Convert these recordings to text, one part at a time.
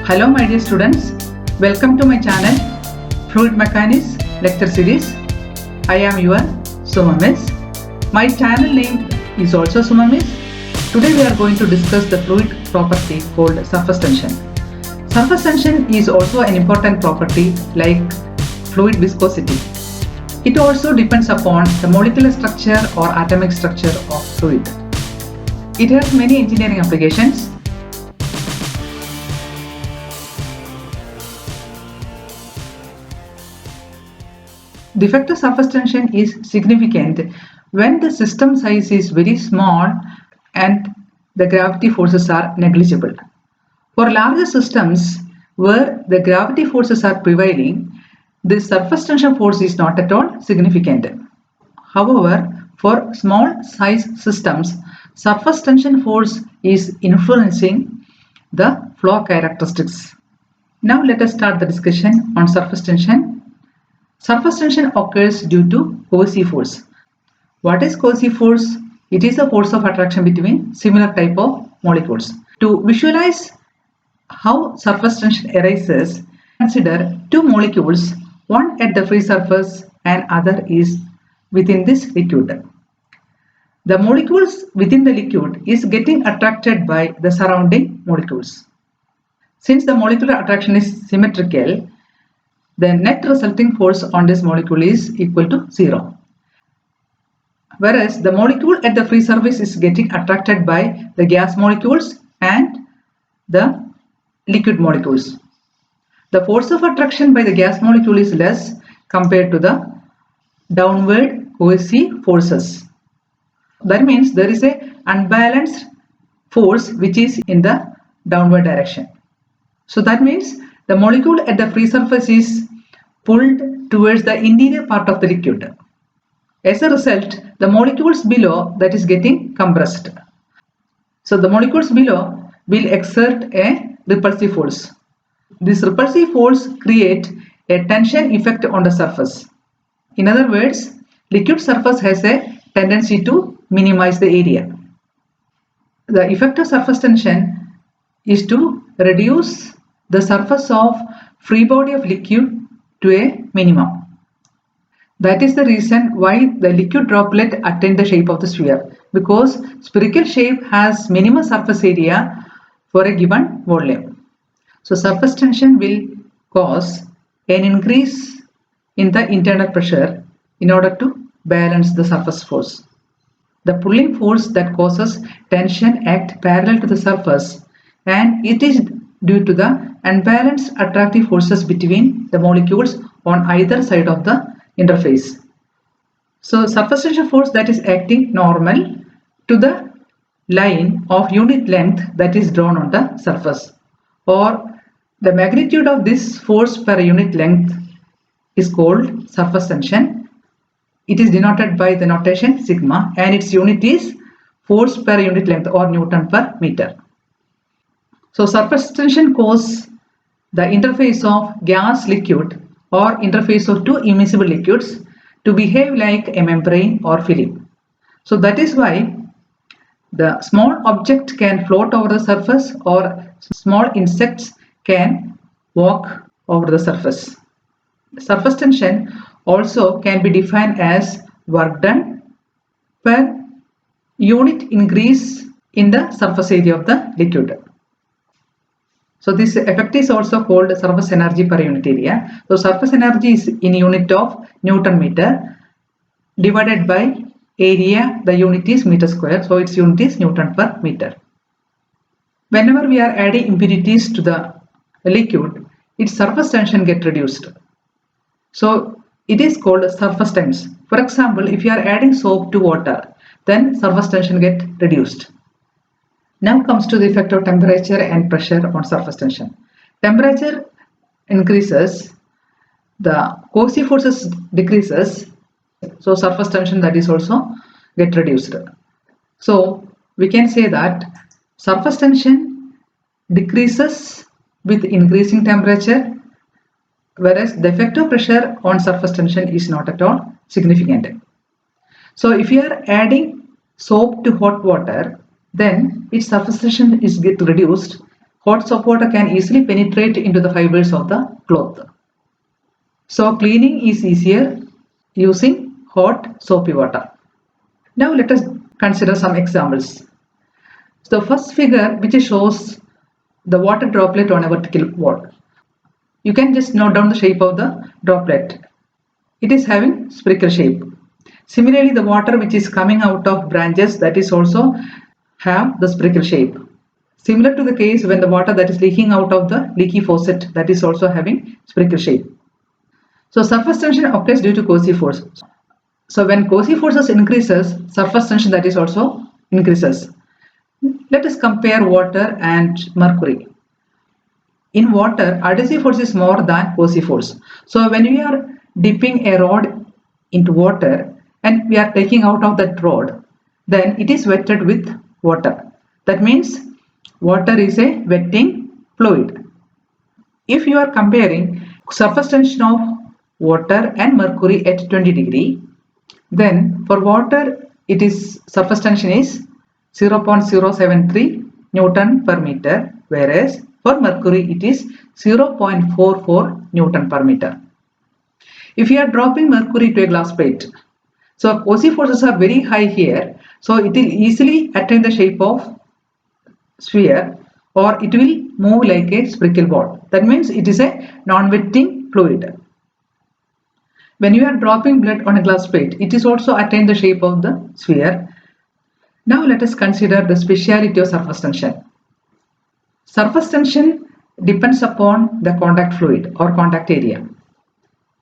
Hello my dear students, welcome to my channel Fluid Mechanics Lecture Series. I am your Sumam. My channel name is also Sumam. Today we are going to discuss the fluid property called surface tension. Surface tension is also an important property like fluid viscosity. It also depends upon the molecular structure or atomic structure of fluid. It has many engineering applications. The effective surface tension is significant when the system size is very small and the gravity forces are negligible. For larger systems where the gravity forces are prevailing, the surface tension force is not at all significant. However, for small size systems, surface tension force is influencing the flow characteristics. Now let us start the discussion on surface tension. Surface tension occurs due to cohesive force. What is cohesive force? It is a force of attraction between similar type of molecules. To visualize how surface tension arises, consider two molecules, one at the free surface and other is within this liquid. The molecules within the liquid is getting attracted by the surrounding molecules. Since the molecular attraction is symmetrical, the net resulting force on this molecule is equal to 0. Whereas the molecule at the free surface is getting attracted by the gas molecules and the liquid molecules. The force of attraction by the gas molecule is less compared to the downward cohesive forces. That means there is a unbalanced force which is in the downward direction. So that means the molecule at the free surface is pulled towards the interior part of the liquid. As a result, the molecules below that is getting compressed. So the molecules below will exert a repulsive force. This repulsive force creates a tension effect on the surface. In other words, liquid surface has a tendency to minimize the area. The effect of surface tension is to reduce the surface of free body of liquid to a minimum. That is the reason why the liquid droplet attain the shape of the sphere, because spherical shape has minimum surface area for a given volume. So surface tension will cause an increase in the internal pressure in order to balance the surface force. The pulling force that causes tension act parallel to the surface, and it is due to the unbalanced attractive forces between the molecules on either side of the interface. So surface tension force that is acting normal to the line of unit length that is drawn on the surface, or the magnitude of this force per unit length is called surface tension. It is denoted by the notation sigma and its unit is force per unit length or Newton per meter. So surface tension causes the interface of gas liquid or interface of two immiscible liquids to behave like a membrane or film. So that is why the small object can float over the surface or small insects can walk over the surface. Surface tension also can be defined as work done per unit increase in the surface area of the liquid. So this effect is also called surface energy per unit area. So surface energy is in unit of Newton meter divided by area, the unit is meter square. So its unit is Newton per meter. Whenever we are adding impurities to the liquid, its surface tension get reduced. So it is called surface tension. For example, if you are adding soap to water, then surface tension get reduced. Now comes to the effect of temperature and pressure on surface tension. Temperature increases, the cohesive forces decreases, so surface tension that is also get reduced. So we can say that surface tension decreases with increasing temperature, whereas the effect of pressure on surface tension is not at all significant. So if you are adding soap to hot water, then its surface tension is get reduced hot soap water can easily penetrate into the fibers of the cloth. So cleaning is easier using hot soapy water. Now let us consider some examples. So the first figure which shows the water droplet on a vertical wall. You can just note down the shape of the droplet. It is having spherical shape. Similarly, the water which is coming out of branches, that is also have the spherical shape. Similar to the case when the water that is leaking out of the leaky faucet, that is also having spherical shape. So surface tension occurs due to cozy force. So when cozy forces increases, surface tension that is also increases. Let us compare water and mercury. In water, adhesive force is more than cozy force. So when we are dipping a rod into water and we are taking out of that rod, then it is wetted with water. That means water is a wetting fluid. If you are comparing surface tension of water and mercury at 20 degree, then for water it is surface tension is 0.073 Newton per meter, whereas for mercury it is 0.44 Newton per meter. If you are dropping mercury to a glass plate, so cozy forces are very high here, so it will easily attain the shape of sphere, or it will move like a spherical ball. That means it is a non-wetting fluid. When you are dropping blood on a glass plate, it is also attain the shape of the sphere. Now let us consider the speciality of surface tension. Surface tension depends upon the contact fluid or contact area.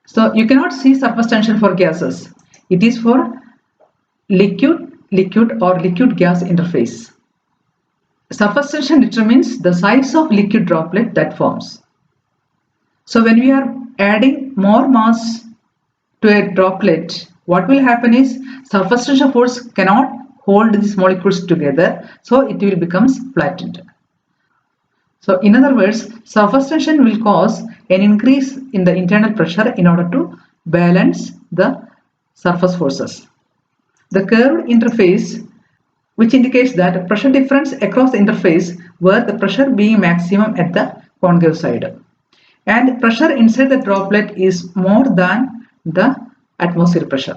So you cannot see surface tension for gases. It is for liquid or liquid gas interface. Surface tension determines the size of liquid droplet that forms. So when we are adding more mass to a droplet, what will happen is surface tension force cannot hold these molecules together, so it will become flattened. So in other words, surface tension will cause an increase in the internal pressure in order to balance the surface forces. The curved interface, which indicates that pressure difference across the interface where the pressure being maximum at the concave side, and pressure inside the droplet is more than the atmospheric pressure.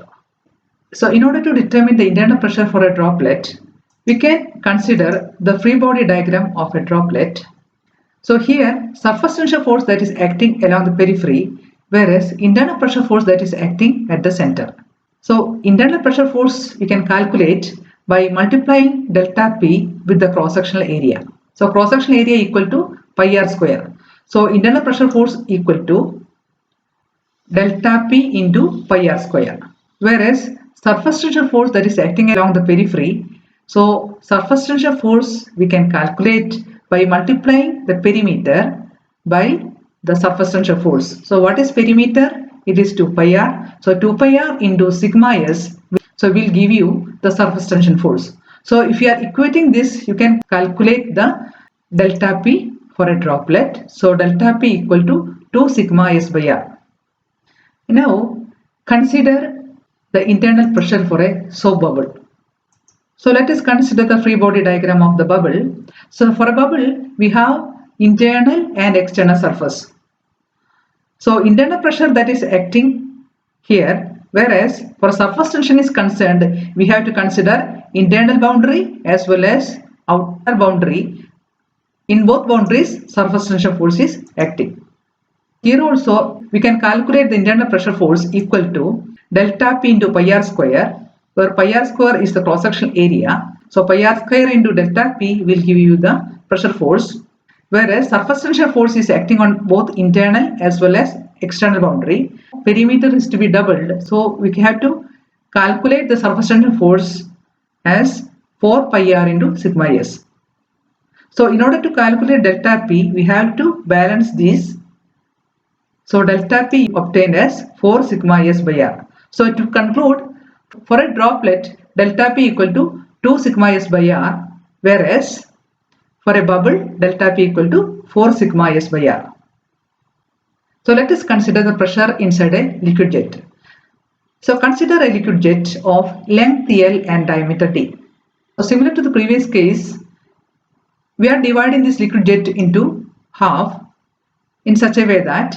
So in order to determine the internal pressure for a droplet, we can consider the free body diagram of a droplet. So here surface tension force that is acting along the periphery, whereas internal pressure force that is acting at the center. So internal pressure force we can calculate by multiplying delta P with the cross-sectional area. So cross-sectional area equal to pi r square. So internal pressure force equal to delta P into pi r square. Whereas surface tension force that is acting along the periphery, so surface tension force we can calculate by multiplying the perimeter by the surface tension force. So what is perimeter? It is 2 pi r. So 2 pi r into sigma s, so will give you the surface tension force. So if you are equating this, you can calculate the delta P for a droplet. So delta P equal to 2 sigma s by r. Now consider the internal pressure for a soap bubble. So let us consider the free body diagram of the bubble. So for a bubble, we have internal and external surface. So internal pressure that is acting here, whereas for surface tension is concerned, we have to consider internal boundary as well as outer boundary. In both boundaries, surface tension force is acting. Here also, we can calculate the internal pressure force equal to delta P into pi r square, where pi r square is the cross-sectional area. So pi r square into delta P will give you the pressure force, whereas surface tension force is acting on both internal as well as external boundary. Perimeter is to be doubled, so we have to calculate the surface tension force as 4 pi r into sigma s. So in order to calculate delta P, we have to balance these. So delta P obtained as 4 sigma s by r. So to conclude, for a droplet, delta P equal to 2 sigma s by r, whereas for a bubble, delta P equal to 4 sigma s by r. So let us consider the pressure inside a liquid jet. So consider a liquid jet of length L and diameter d. So similar to the previous case, we are dividing this liquid jet into half in such a way that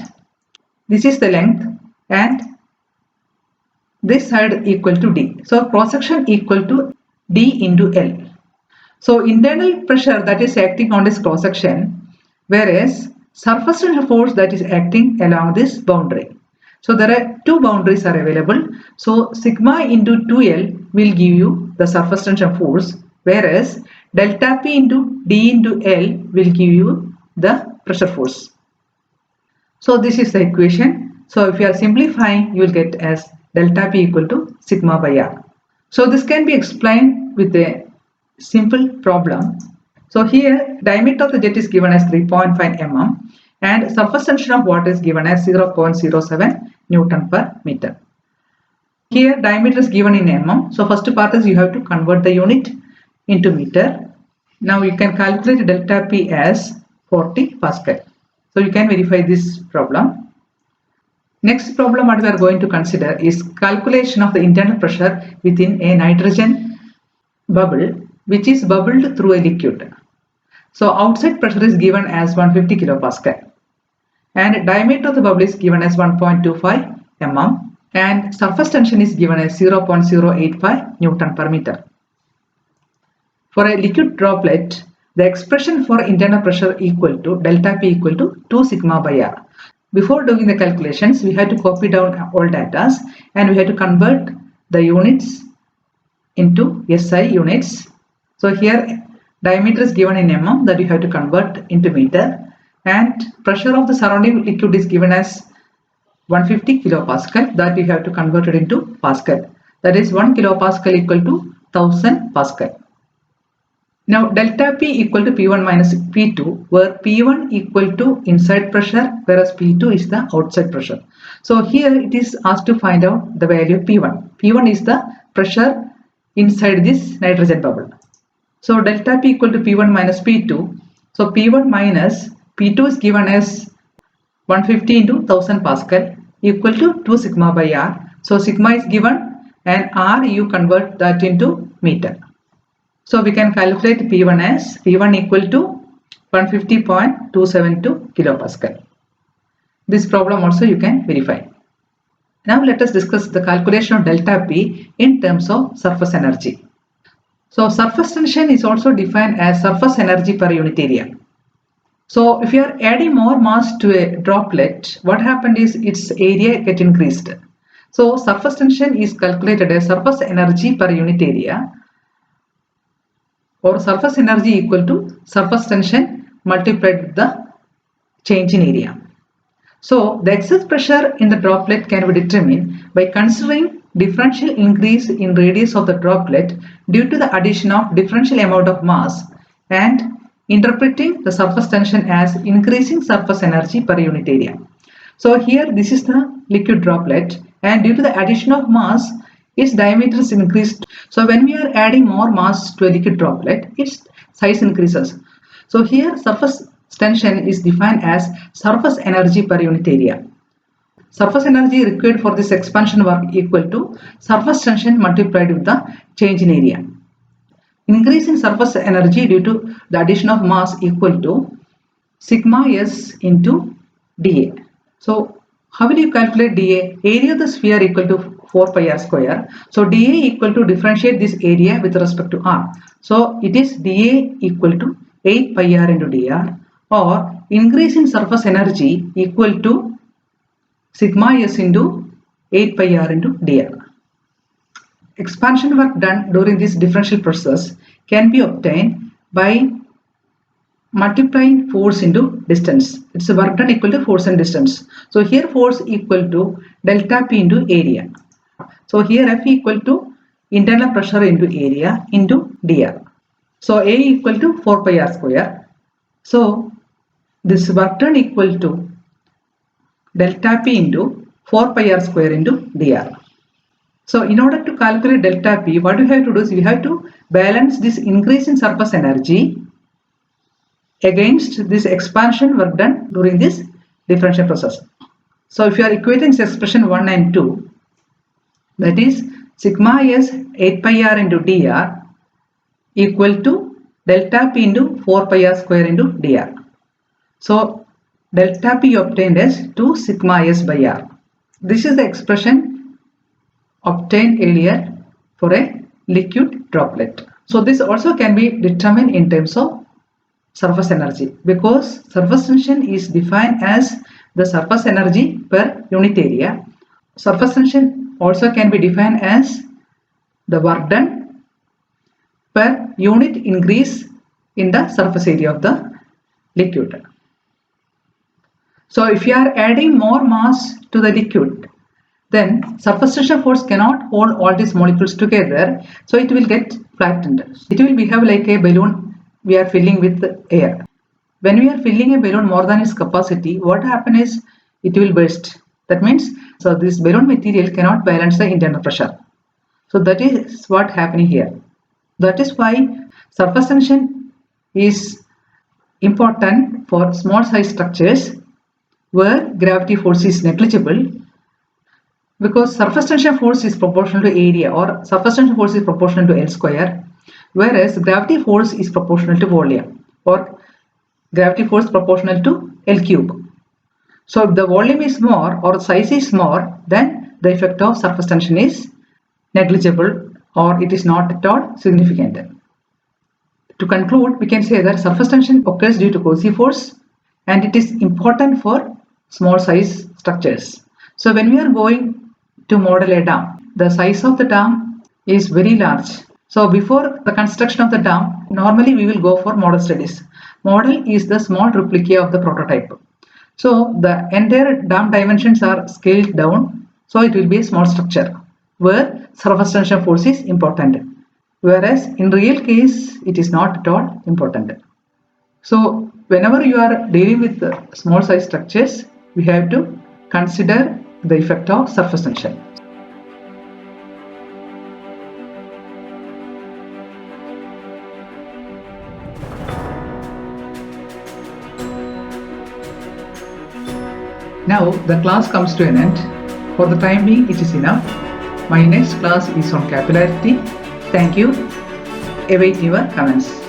this is the length and this side equal to D. So cross section equal to D into L. So internal pressure that is acting on this cross section, whereas surface tension force that is acting along this boundary. So there are two boundaries are available. So sigma into 2L will give you the surface tension force, whereas delta P into D into L will give you the pressure force. So this is the equation. So if you are simplifying, you will get as delta P equal to sigma by R. So this can be explained with a simple problem. So here diameter of the jet is given as 3.5 mm and surface tension of water is given as 0.07 Newton per meter. Here diameter is given in mm. So first part is you have to convert the unit into meter. Now you can calculate delta P as 40 Pascal. So you can verify this problem. Next problem what we are going to consider is calculation of the internal pressure within a nitrogen bubble which is bubbled through a liquid. So outside pressure is given as 150 kilopascal and diameter of the bubble is given as 1.25 mm and surface tension is given as 0.085 Newton per meter. For a liquid droplet, the expression for internal pressure equal to delta P equal to 2 sigma by R. Before doing the calculations, we had to copy down all data and we had to convert the units into SI units. So here diameter is given in mm that you have to convert into meter and pressure of the surrounding liquid is given as 150 kilopascal that you have to convert it into pascal. That is 1 kilopascal equal to 1000 pascal. Now delta P equal to P1 minus P2 where P1 equal to inside pressure whereas P2 is the outside pressure. So here it is asked to find out the value of P1. P1 is the pressure inside this nitrogen bubble. So delta P equal to P1 minus P2. So P1 minus P2 is given as 150 into 1000 Pascal equal to 2 sigma by R. So sigma is given and R you convert that into meter. So we can calculate P1 as P1 equal to 150.272 kilopascal. This problem also you can verify. Now let us discuss the calculation of delta P in terms of surface energy. So surface tension is also defined as surface energy per unit area. So if you are adding more mass to a droplet, what happened is its area get increased. So surface tension is calculated as surface energy per unit area or surface energy equal to surface tension multiplied with the change in area. So the excess pressure in the droplet can be determined by considering differential increase in radius of the droplet due to the addition of differential amount of mass and interpreting the surface tension as increasing surface energy per unit area. So here this is the liquid droplet and due to the addition of mass its diameter is increased. So when we are adding more mass to a liquid droplet its size increases. So here surface tension is defined as surface energy per unit area. Surface energy required for this expansion work equal to surface tension multiplied with the change in area. Increase in surface energy due to the addition of mass equal to sigma S into dA. So how will you calculate dA? Area of the sphere equal to 4 pi r square. So dA equal to differentiate this area with respect to r. So it is dA equal to 8 pi r into dr or increase in surface energy equal to sigma S into 8 pi r into dr. Expansion work done during this differential process can be obtained by multiplying force into distance. It's a work done equal to force and distance. So here force equal to delta P into area. So here F equal to internal pressure into area into dr. So A equal to 4 pi r square. So this work done equal to delta P into 4 pi r square into dr. So in order to calculate delta P, what we have to do is we have to balance this increase in surface energy against this expansion work done during this differential process. So if you are equating this expression 1 and 2, that is sigma S 8 pi r into dr equal to delta P into 4 pi r square into dr. So delta P obtained as 2 sigma s by r. This is the expression obtained earlier for a liquid droplet. So this also can be determined in terms of surface energy, because surface tension is defined as the surface energy per unit area. Surface tension also can be defined as the work done per unit increase in the surface area of the liquid. So if you are adding more mass to the liquid, then surface tension force cannot hold all these molecules together, so it will get flattened. It will behave like a balloon we are filling with air. When we are filling a balloon more than its capacity, what happens is it will burst. That means, so this balloon material cannot balance the internal pressure. So that is what happening here. That is why surface tension is important for small size structures where gravity force is negligible, because surface tension force is proportional to area, or surface tension force is proportional to L square, whereas gravity force is proportional to volume, or gravity force proportional to L cube. So if the volume is more or size is more, then the effect of surface tension is negligible, or it is not at all significant. To conclude, we can say that surface tension occurs due to cohesive force, and it is important for small size structures. So when we are going to model a dam, the size of the dam is very large. So before the construction of the dam, normally we will go for model studies. Model is the small replica of the prototype. So the entire dam dimensions are scaled down, so it will be a small structure where surface tension force is important, whereas in real case it is not at all important. So whenever you are dealing with small size structures, we have to consider the effect of surface tension. Now the class comes to an end. For the time being, it is enough. My next class is on capillarity. Thank you. Await your comments.